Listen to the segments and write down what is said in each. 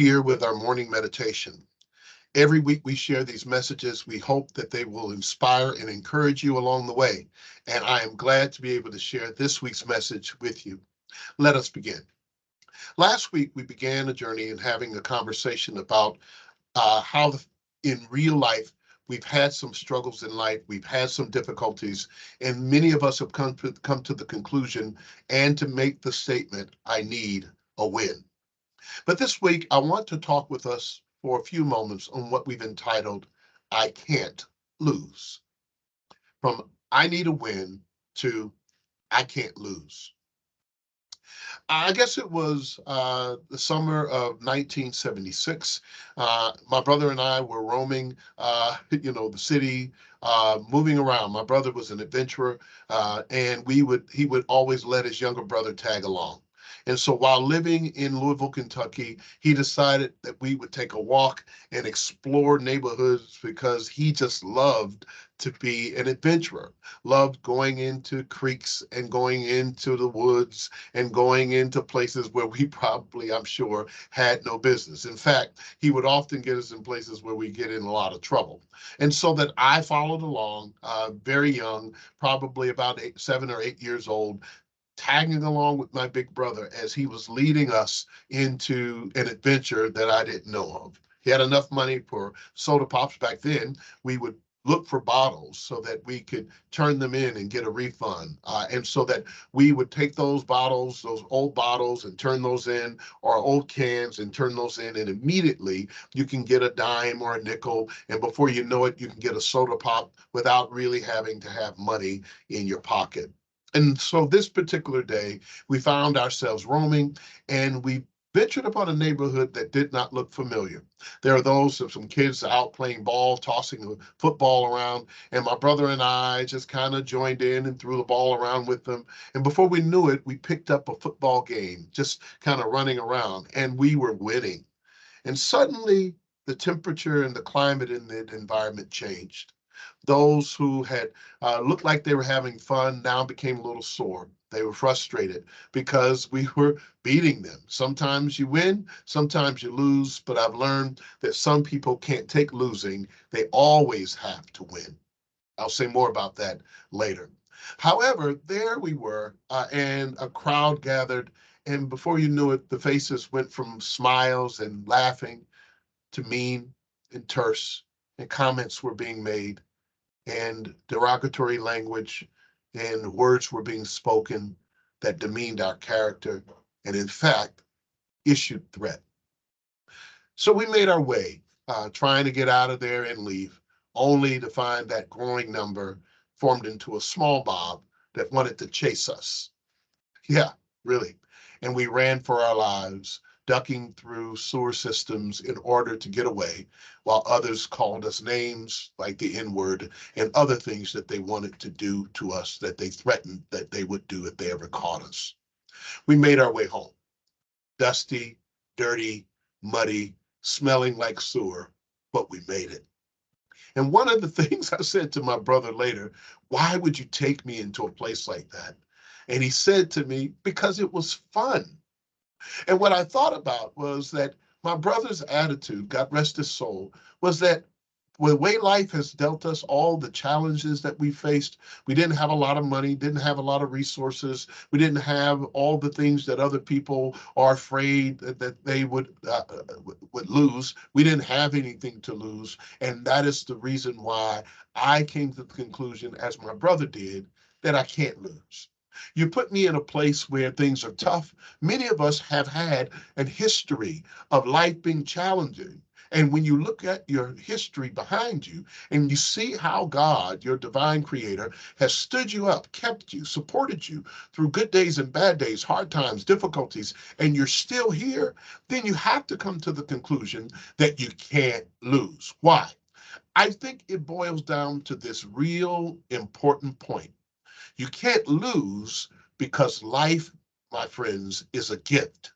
here with our morning meditation. Every week we share these messages. We hope that they will inspire and encourage you along the way. And I am glad to be able to share this week's message with you. Let us begin. Last week we began a journey in having a conversation about how in real life we've had some struggles in life, we've had some difficulties, and many of us have come to the conclusion and to make the statement, I need a win. But this week, I want to talk with us for a few moments on what we've entitled, I Can't Lose. From I Need a Win to I Can't Lose. I guess it was the summer of 1976. My brother and I were roaming, the city, moving around. My brother was an adventurer, and he would always let his younger brother tag along. And so while living in Louisville, Kentucky, he decided that we would take a walk and explore neighborhoods because he just loved to be an adventurer, loved going into creeks and going into the woods and going into places where we probably, I'm sure, had no business. In fact, he would often get us in places where we get in a lot of trouble. And so that I followed along, very young, probably about 7 or 8 years old, tagging along with my big brother as he was leading us into an adventure that I didn't know of. He had enough money for soda pops back then. We would look for bottles so that we could turn them in and get a refund. And so that we would take those bottles, those old bottles, and turn those in, or old cans and turn those in. And immediately you can get a dime or a nickel. And before you know it, you can get a soda pop without really having to have money in your pocket. And so this particular day, we found ourselves roaming, and we ventured upon a neighborhood that did not look familiar. There are some kids out playing ball, tossing a football around, and my brother and I just kind of joined in and threw the ball around with them. And before we knew it, we picked up a football game, just kind of running around, and we were winning. And suddenly, the temperature and the climate in the environment changed. Those who had looked like they were having fun now became a little sore. They were frustrated because we were beating them. Sometimes you win, sometimes you lose, but I've learned that some people can't take losing. They always have to win. I'll say more about that later. However, there we were, and a crowd gathered, and before you knew it, the faces went from smiles and laughing to mean and terse, and comments were being made, and derogatory language and words were being spoken that demeaned our character and, in fact, issued threat. So we made our way, trying to get out of there and leave, only to find that growing number formed into a small mob that wanted to chase us. Yeah, really. And we ran for our lives, ducking through sewer systems in order to get away, while others called us names like the N-word and other things that they wanted to do to us that they threatened that they would do if they ever caught us. We made our way home, dusty, dirty, muddy, smelling like sewer, but we made it. And one of the things I said to my brother later, why would you take me into a place like that? And he said to me, because it was fun. And what I thought about was that my brother's attitude, God rest his soul, was that the way life has dealt us all the challenges that we faced, we didn't have a lot of money, didn't have a lot of resources, we didn't have all the things that other people are afraid that they would lose. We didn't have anything to lose, and that is the reason why I came to the conclusion, as my brother did, that I can't lose. You put me in a place where things are tough. Many of us have had a history of life being challenging. And when you look at your history behind you and you see how God, your divine creator, has stood you up, kept you, supported you through good days and bad days, hard times, difficulties, and you're still here, then you have to come to the conclusion that you can't lose. Why? I think it boils down to this real important point. You can't lose because life, my friends, is a gift.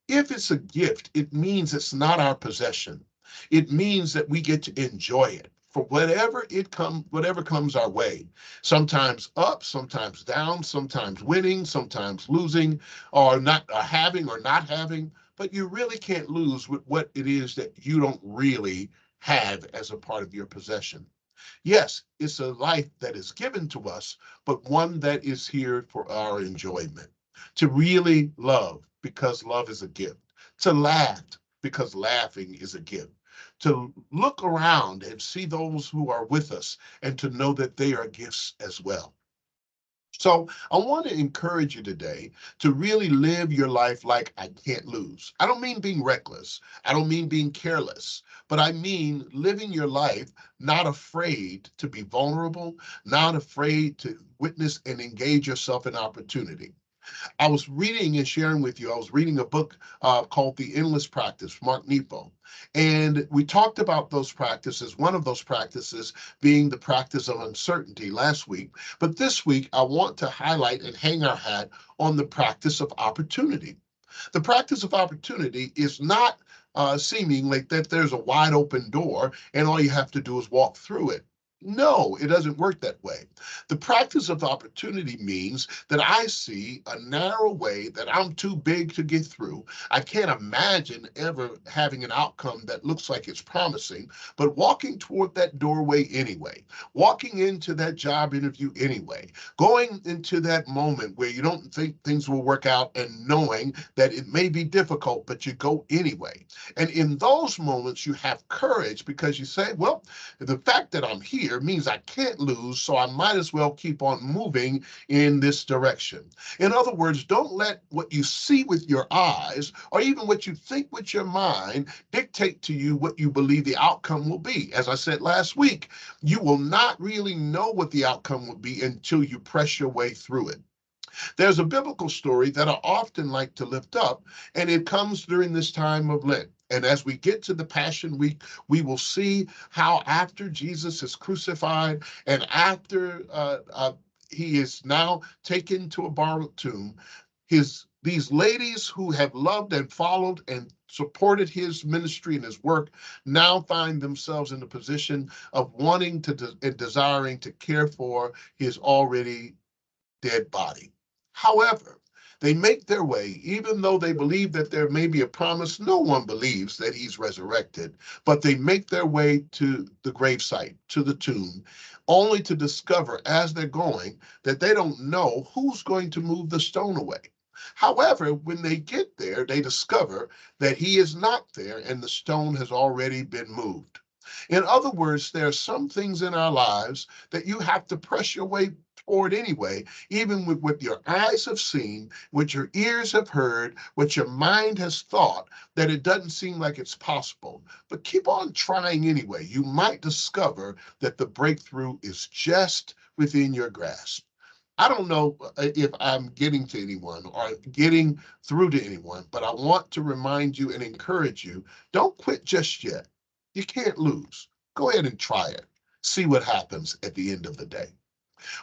If it's a gift, it means it's not our possession. It means that we get to enjoy it. for whatever comes our way. Sometimes up, sometimes down, sometimes winning, sometimes losing, or not having or not having. But you really can't lose with what it is that you don't really have as a part of your possession. Yes, it's a life that is given to us, but one that is here for our enjoyment. To really love, because love is a gift. To laugh, because laughing is a gift. To look around and see those who are with us and to know that they are gifts as well. So I want to encourage you today to really live your life like I can't lose. I don't mean being reckless. I don't mean being careless, but I mean living your life not afraid to be vulnerable, not afraid to witness and engage yourself in opportunity. I was reading and sharing with you, I was reading a book called The Endless Practice, Mark Nepo. And we talked about those practices, one of those practices being the practice of uncertainty last week. But this week, I want to highlight and hang our hat on the practice of opportunity. The practice of opportunity is not seeming like that there's a wide open door and all you have to do is walk through it. No, it doesn't work that way. The practice of opportunity means that I see a narrow way that I'm too big to get through. I can't imagine ever having an outcome that looks like it's promising, but walking toward that doorway anyway, walking into that job interview anyway, going into that moment where you don't think things will work out and knowing that it may be difficult, but you go anyway. And in those moments, you have courage because you say, well, the fact that I'm here means I can't lose, so I might as well keep on moving in this direction. In other words, don't let what you see with your eyes or even what you think with your mind dictate to you what you believe the outcome will be. As I said last week, you will not really know what the outcome will be until you press your way through it. There's a biblical story that I often like to lift up, and it comes during this time of Lent. And as we get to the Passion Week, we will see how after Jesus is crucified and after he is now taken to a borrowed tomb, these ladies who have loved and followed and supported his ministry and his work now find themselves in a position of wanting to and desiring to care for his already dead body. However, they make their way, even though they believe that there may be a promise. No one believes that he's resurrected, but they make their way to the gravesite, to the tomb, only to discover as they're going that they don't know who's going to move the stone away. However, when they get there, they discover that he is not there and the stone has already been moved. In other words, there are some things in our lives that you have to press your way toward anyway, even with what your eyes have seen, what your ears have heard, what your mind has thought, that it doesn't seem like it's possible. But keep on trying anyway. You might discover that the breakthrough is just within your grasp. I don't know if I'm getting to anyone or getting through to anyone, but I want to remind you and encourage you, don't quit just yet. You can't lose. Go ahead and try it. See what happens at the end of the day.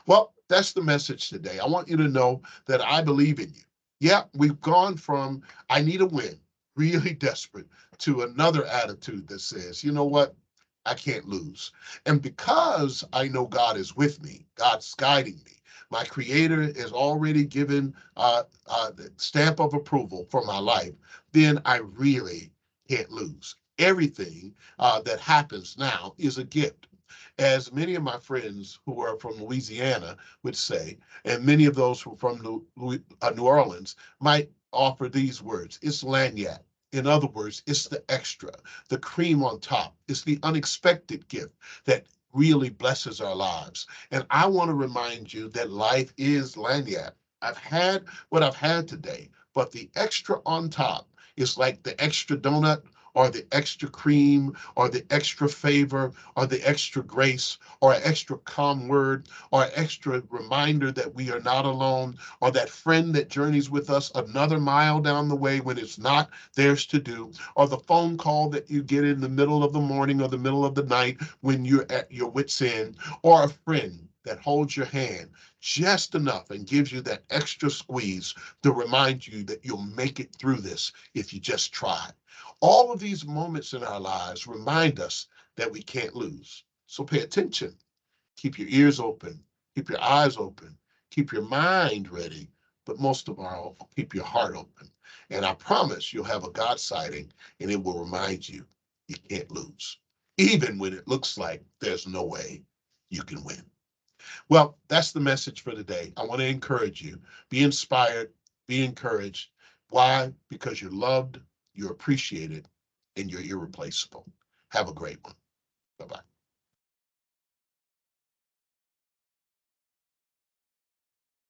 Well, that's the message today. I want you to know that I believe in you. Yeah, we've gone from I need a win, really desperate, to another attitude that says, you know what? I can't lose. And because I know God is with me, God's guiding me, my creator has already given the stamp of approval for my life, then I really can't lose. Everything that happens now is a gift. As many of my friends who are from Louisiana would say, and many of those who are from New Orleans might offer these words, it's lagniappe. In other words, it's the extra, the cream on top. It's the unexpected gift that really blesses our lives. And I want to remind you that life is lagniappe. I've had what I've had today, but the extra on top is like the extra donut or the extra cream or the extra favor or the extra grace or an extra calm word or an extra reminder that we are not alone or that friend that journeys with us another mile down the way when it's not theirs to do or the phone call that you get in the middle of the morning or the middle of the night when you're at your wit's end or a friend that holds your hand just enough and gives you that extra squeeze to remind you that you'll make it through this if you just try. All of these moments in our lives remind us that we can't lose. So pay attention. Keep your ears open. Keep your eyes open. Keep your mind ready. But most of all, keep your heart open. And I promise you'll have a God sighting, and it will remind you you can't lose, even when it looks like there's no way you can win. Well, that's the message for today. I want to encourage you. Be inspired, be encouraged. Why? Because you're loved, you're appreciated, and you're irreplaceable. Have a great one. Bye-bye.